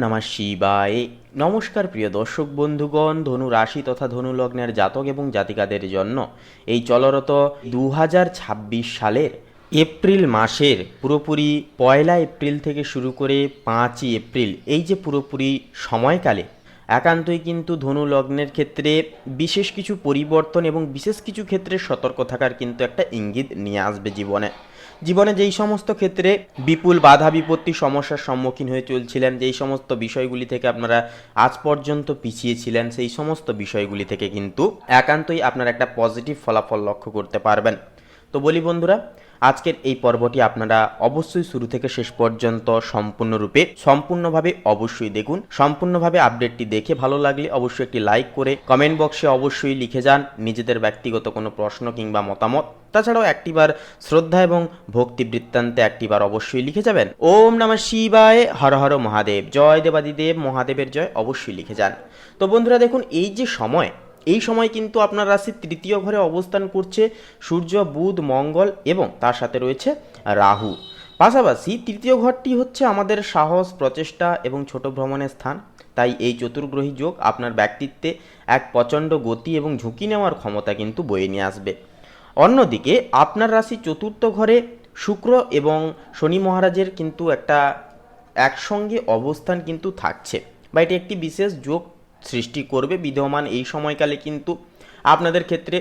নমঃ শিবায়। নমস্কার প্রিয় দর্শক বন্ধুগণ, ধনু রাশি তথা ধনু লগ্নের জাতক এবং জাতিকাদের জন্য এই চলরত 2026 সালের এপ্রিল মাসের পুরোপুরি 1 এপ্রিল থেকে শুরু করে 5 এপ্রিল এই যে পুরোপুরি সময়কালে একান্তই কিন্তু ধনু লগ্নের ক্ষেত্রে বিশেষ কিছু পরিবর্তন এবং বিশেষ কিছু ক্ষেত্রে সতর্ক থাকার কিন্তু একটা ইঙ্গিত নিয়ে আসবে জীবনে যেই সমস্ত ক্ষেত্রে বিপুল বাধা বিপত্তি সমস্যার সম্মুখীন হয়ে চলছিলেন, যেই সমস্ত বিষয়গুলি থেকে আপনারা আজ পর্যন্ত পিছিয়ে ছিলেন, সেই সমস্ত বিষয়গুলি থেকে কিন্তু একান্তই আপনারা একটা পজিটিভ ফলাফল লক্ষ্য করতে পারবেন। তো বলি বন্ধুরা, আজকের এই পর্বটি আপনারা অবশ্যই শুরু থেকে শেষ পর্যন্ত সম্পূর্ণভাবে অবশ্যই দেখুন। সম্পূর্ণভাবে আপডেটটি দেখে ভালো লাগলে অবশ্যই একটি লাইক করে কমেন্ট বক্সে অবশ্যই লিখে যান নিজেদের ব্যক্তিগত কোনো প্রশ্ন কিংবা মতামত। তাছাড়াও একটিবার শ্রদ্ধা এবং ভক্তি বৃত্তান্তে একটিবার অবশ্যই লিখে যাবেন ওম নমঃ শিবায়, হর হর মহাদেব, জয় দেবাদিদেব মহাদেবের জয়, অবশ্যই লিখে যান। তো বন্ধুরা দেখুন, এই সময় কিন্তু আপনার রাশির তৃতীয় ঘরে অবস্থান করছে সূর্য, বুধ, মঙ্গল এবং তার সাথে রয়েছে রাহু। পাশাপাশি তৃতীয় ঘরটি হচ্ছে আমাদের সাহস, প্রচেষ্টা এবং ছোট ভ্রমণের স্থান। তাই এই চতুর্গ্রহী যোগ আপনার ব্যক্তিত্বে এক প্রচণ্ড গতি এবং ঝুঁকি নেওয়ার ক্ষমতা কিন্তু বয়ে নিয়ে আসবে। অন্যদিকে আপনার রাশি চতুর্থ ঘরে শুক্র এবং শনি মহারাজের কিন্তু একটা একসঙ্গে অবস্থান কিন্তু থাকছে, বা এটি একটি বিশেষ যোগ সৃষ্টি করবে। বিদ্যমান এই সময়কালে কিন্তু আপনাদের ক্ষেত্রে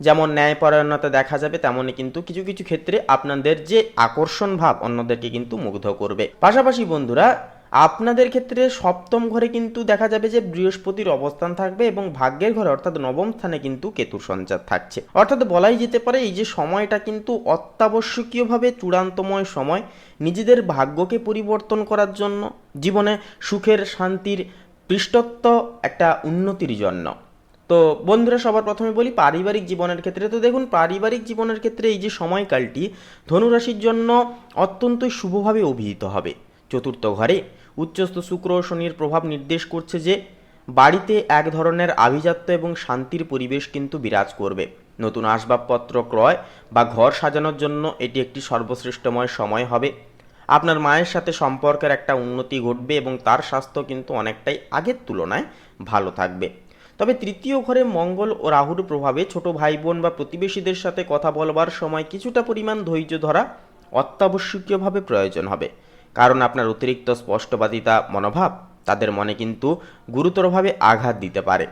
যেমন ন্যায়পরায়ণতা দেখা যাবে, তেমনই কিন্তু কিছু কিছু ক্ষেত্রে আপনাদের যে আকর্ষণ ভাব অন্যদেরকে কিন্তু মুগ্ধ করবে। পাশাপাশি বন্ধুরা, আপনাদের ক্ষেত্রে সপ্তম ঘরে কিন্তু দেখা যাবে যে বৃহস্পতির অবস্থান থাকবে এবং ভাগ্যের ঘরে অর্থাৎ নবম স্থানে কিন্তু কেতুর সঞ্চার থাকছে। অর্থাৎ বলাই যেতে পারে এই যে সময়টা কিন্তু অত্যাবশ্যকীয়ভাবে চূড়ান্তময় সময় নিজেদের ভাগ্যকে পরিবর্তন করার জন্য, জীবনে সুখের শান্তির পৃষ্ঠত্ব একটা উন্নতির জন্য। তো বন্ধুরা, সবার প্রথমে বলি পারিবারিক জীবনের ক্ষেত্রে। তো দেখুন, পারিবারিক জীবনের ক্ষেত্রে এই যে সময়কালটি ধনুরাশির জন্য অত্যন্তই শুভভাবে অভিহিত হবে। চতুর্থ ঘরে উচ্চস্থ শুক্র ও শনির প্রভাব নির্দেশ করছে যে বাড়িতে এক ধরনের আভিজাত্য এবং শান্তির পরিবেশ কিন্তু বিরাজ করবে। নতুন আসবাবপত্র ক্রয় বা ঘর সাজানোর জন্য এটি একটি সর্বশ্রেষ্ঠময় সময় হবে। আপনার মায়ের সাথে সম্পর্কের একটা উন্নতি ঘটবে এবং তার স্বাস্থ্য কিন্তু অনেকটাই আগের তুলনায় ভালো থাকবে। তবে তৃতীয় ঘরে মঙ্গল ও রাহুর প্রভাবে ছোট ভাই বোন বা প্রতিবেশীদের সাথে কথা বলবার সময় কিছুটা পরিমাণ ধৈর্য ধরা অত্যাবশ্যকীয়ভাবে প্রয়োজন হবে, কারণ আপনার অতিরিক্ত স্পষ্টবাদিতা মনোভাব তাদের মনে কিন্তু গুরুতরভাবে আঘাত দিতে পারে।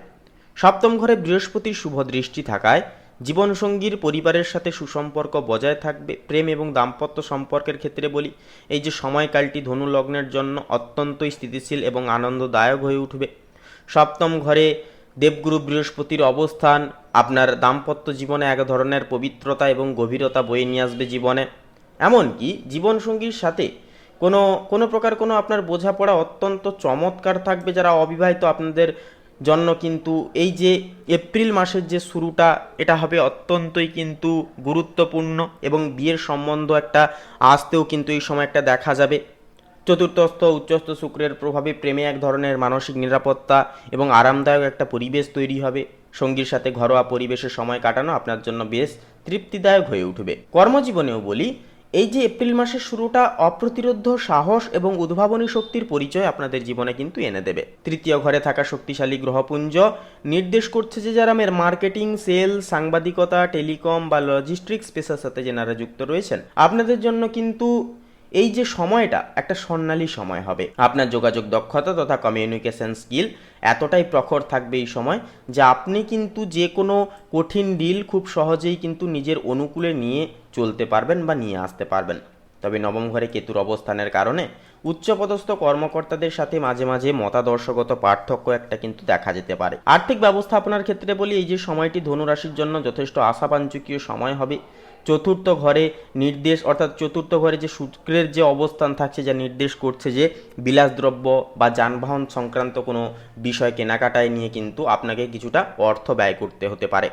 সপ্তম ঘরে বৃহস্পতির শুভ দৃষ্টি থাকায় জীবনসঙ্গীর পরিবারের সাথে সুসম্পর্ক বজায় থাকবে। প্রেম এবং দাম্পত্য সম্পর্কের ক্ষেত্রে বলি, এই যে সময়কালটি ধনু লগ্নের জন্য অত্যন্তই স্থিতিশীল এবং আনন্দদায়ক হয়ে উঠবে। সপ্তম ঘরে দেবগুরু বৃহস্পতির অবস্থান আপনার দাম্পত্য জীবনে এক ধরনের পবিত্রতা এবং গভীরতা বয়ে নিয়ে আসবে জীবনে। এমনকি জীবনসঙ্গীর সাথে কোনো প্রকার কোনো আপনার বোঝাপড়া অত্যন্ত চমৎকার থাকবে। যারা অবিবাহিত, আপনাদের জন্য কিন্তু এই যে এপ্রিল মাসের যে শুরুটা, এটা হবে অত্যন্তই কিন্তু গুরুত্বপূর্ণ এবং বিয়ের সম্বন্ধ একটা আসতেও কিন্তু এই সময় একটা দেখা যাবে। চতুর্থস্থ উচ্চস্থ শুক্রের প্রভাবে প্রেমে এক ধরনের মানসিক নিরাপত্তা এবং আরামদায়ক একটা পরিবেশ তৈরি হবে। সঙ্গীর সাথে ঘরোয়া পরিবেশে সময় কাটানো আপনার জন্য বেশ তৃপ্তিদায়ক হয়ে উঠবে। কর্মজীবনেও বলি, এই যে এপ্রিল মাসের শুরুটা অপ্রতিরোধ্য সাহস এবং উদ্ভাবনী শক্তির পরিচয় আপনাদের জীবনে কিন্তু এনে দেবে। তৃতীয় ঘরে থাকা শক্তিশালী গ্রহপুঞ্জ নির্দেশ করছে যে যারা মার্কেটিং, সেল, সাংবাদিকতা, টেলিকম বা লজিস্টিক্স পেশার সাথে যেনারা যুক্ত রয়েছেন, আপনাদের জন্য কিন্তু এই যে সময়টা একটা স্বর্ণালী সময় হবে। আপনার যোগাযোগ দক্ষতা তথা কমিউনিকেশন স্কিল এতটাই প্রখর থাকবে এই সময় যে আপনি কিন্তু যে কোনো কঠিন ডিল খুব সহজেই কিন্তু নিজের অনুকূলে নিয়ে চলতে পারবেন বা নিয়ে আসতে পারবেন। তবে নবম ঘরে কেতুর অবস্থানের কারণে উচ্চপদস্থ কর্মকর্তাদের সাথে মাঝে মাঝে মতাদর্শগত পার্থক্য একটা কিন্তু দেখা যেতে পারে। আর্থিক ব্যবস্থাপনার ক্ষেত্রে বলি, এই যে সময়টি ধনুরাশির জন্য যথেষ্ট আশাবাঞ্ছনীয় সময় হবে। চতুর্থ ঘরে নির্দেশ, অর্থাৎ চতুর্থ ঘরে যে শুক্রের যে অবস্থান থাকছে, যা নির্দেশ করছে যে বিলাসদ্রব্য বা যানবাহন সংক্রান্ত কোনো বিষয় কেনাকাটায় নিয়ে কিন্তু আপনাকে কিছুটা অর্থ ব্যয় করতে হতে পারে,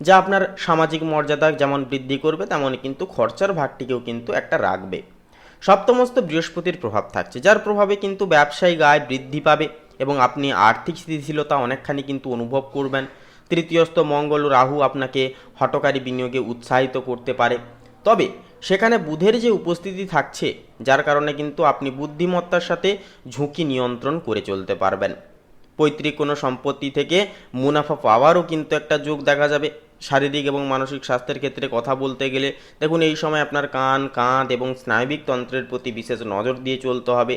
যা আপনার সামাজিক মর্যাদা যেমন বৃদ্ধি করবে তেমনই কিন্তু খরচার ভাগটিকেও কিন্তু একটা রাখবে। সপ্তমস্থ বৃহস্পতির প্রভাব থাকছে, যার প্রভাবে কিন্তু ব্যবসায়িক আয় বৃদ্ধি পাবে এবং আপনি আর্থিক স্থিতিশীলতা অনেকখানি কিন্তু অনুভব করবেন। তৃতীয়স্থ মঙ্গল ও রাহু আপনাকে হঠকারী বিনিয়োগে উৎসাহিত করতে পারে। তবে সেখানে বুধের যে উপস্থিতি থাকছে, যার কারণে কিন্তু আপনি বুদ্ধিমত্তার সাথে ঝুঁকি নিয়ন্ত্রণ করে চলতে পারবেন। পৈতৃক কোনো সম্পত্তি থেকে মুনাফা পাওয়ারও কিন্তু একটা যোগ দেখা যাবে। শারীরিক এবং মানসিক স্বাস্থ্যের ক্ষেত্রে কথা বলতে গেলে দেখুন এই সময় আপনার কান, কাঁধ এবং স্নায়বিক তন্ত্রের প্রতি বিশেষ নজর দিয়ে চলতে হবে।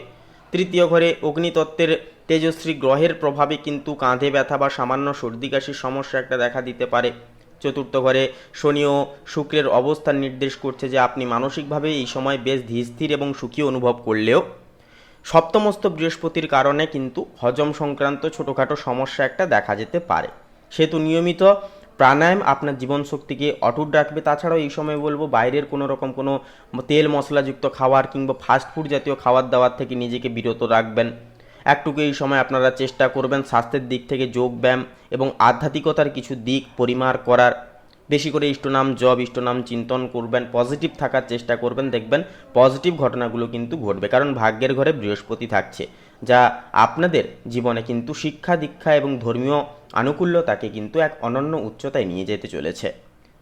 তৃতীয় ঘরে অগ্নিতত্ত্বের তেজস্বী গ্রহের প্রভাবে কিন্তু কাঁধে ব্যথা বা সামান্য সর্দি কাশির সমস্যা একটা দেখা দিতে পারে। চতুর্থ ঘরে শনি ও শুক্রের অবস্থান নির্দেশ করছে যে আপনি মানসিকভাবে এই সময় বেশ ধীরস্থির এবং সুখী অনুভব করলেও সপ্তমস্থ বৃহস্পতির কারণে কিন্তু হজম সংক্রান্ত ছোটোখাটো সমস্যা একটা দেখা যেতে পারে। সেহেতু নিয়মিত প্রাণায়াম আপনার জীবনশক্তিকে অটুট রাখবে। তাছাড়াও এই সময় বলবো বাইরের কোনো রকম কোনো তেল মশলাযুক্ত খাবার কিংবা ফাস্টফুড জাতীয় খাবার দাবার থেকে নিজেকে বিরত রাখবেন। একটুকু এই সময় আপনারা চেষ্টা করবেন স্বাস্থ্যের দিক থেকে যোগব্যায়াম এবং আধ্যাত্মিকতার কিছু দিক পরিমার করার। বেশি করে ইষ্টনাম জপ, ইষ্টনাম চিন্তন করবেন, পজিটিভ থাকার চেষ্টা করবেন, দেখবেন পজিটিভ ঘটনাগুলো কিন্তু ঘটবে। কারণ ভাগ্যের ঘরে বৃহস্পতি থাকছে, যা আপনাদের জীবনে কিন্তু শিক্ষা দীক্ষা এবং ধর্মীয় আনুকূল্যতাকে কিন্তু এক অনন্য উচ্চতায় নিয়ে যেতে চলেছে।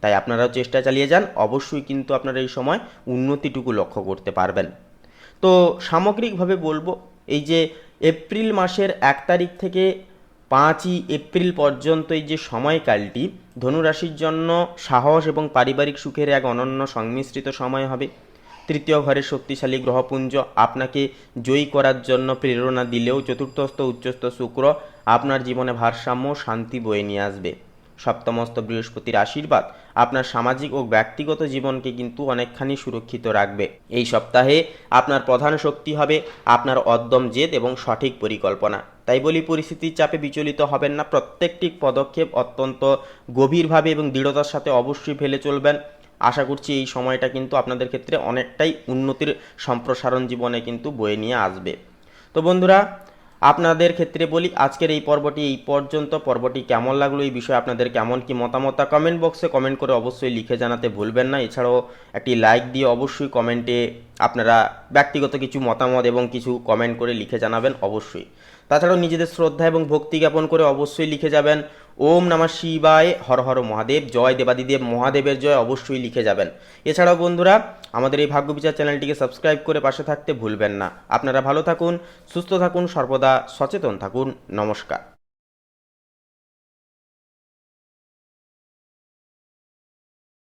তাই আপনারাও চেষ্টা চালিয়ে যান, অবশ্যই কিন্তু আপনারা এই সময় উন্নতিটুকু লক্ষ্য করতে পারবেন। তো সামগ্রিকভাবে বলবো এই যে এপ্রিল মাসের 1 তারিখ থেকে 5ই এপ্রিল পর্যন্ত এই যে সময়কালটি ধনুরাশির জন্য সাহস এবং পারিবারিক সুখের এক অনন্য সংমিশ্রিত সময় হবে। তৃতীয় ঘরের শক্তিশালী গ্রহপুঞ্জ আপনাকে জয়ী করার জন্য প্রেরণা দিলেও চতুর্থস্থ উচ্চস্থ শুক্র আপনার জীবনে ভারসাম্য শান্তি বয়ে নিয়ে আসবে। সপ্তমস্থ বৃহস্পতির আশীর্বাদ আপনার সামাজিক ও ব্যক্তিগত জীবনকে কিন্তু অনেকখানি সুরক্ষিত রাখবে। এই সপ্তাহে আপনার প্রধান শক্তি হবে আপনার অদ্যম জেদ এবং সঠিক পরিকল্পনা। তাই বলি পরিস্থিতির চাপে বিচলিত হবেন না, প্রত্যেকটি পদক্ষেপ অত্যন্ত গভীরভাবে এবং দৃঢ়তার সাথে অবশ্যই ফেলে চলবেন। আশা করছি এই সময়টা কিন্তু আপনাদের ক্ষেত্রে অনেকটাই উন্নতির সম্প্রসারণ জীবনে কিন্তু বয়ে নিয়ে আসবে। তো বন্ধুরা, আপনাদের ক্ষেত্রে বলি আজকের এই পর্বটি এই পর্যন্ত। পর্বটি কেমন লাগলো, এই বিষয়ে আপনাদের কেমন কি মতামত কমেন্ট বক্সে কমেন্ট করে অবশ্যই লিখে জানাতে ভুলবেন না। এছাড়াও একটি লাইক দিয়ে অবশ্যই কমেন্টে আপনারা ব্যক্তিগত কিছু মতামত এবং কিছু কমেন্ট করে লিখে জানাবেন অবশ্যই। তাছাড়াও নিজেদের শ্রদ্ধা এবং ভক্তি জ্ঞাপন করে অবশ্যই লিখে যাবেন ওম নমঃ শিবায়, হর হর মহাদেব, জয় দেবাদিদেব মহাদেবের জয়, অবশ্যই লিখে যাবেন। এছাড়াও বন্ধুরা আমাদের এই ভাগ্যবিচার চ্যানেলটিকে সাবস্ক্রাইব করে পাশে থাকতে ভুলবেন না। আপনারা ভালো থাকুন, সুস্থ থাকুন, সর্বদা সচেতন থাকুন। নমস্কার।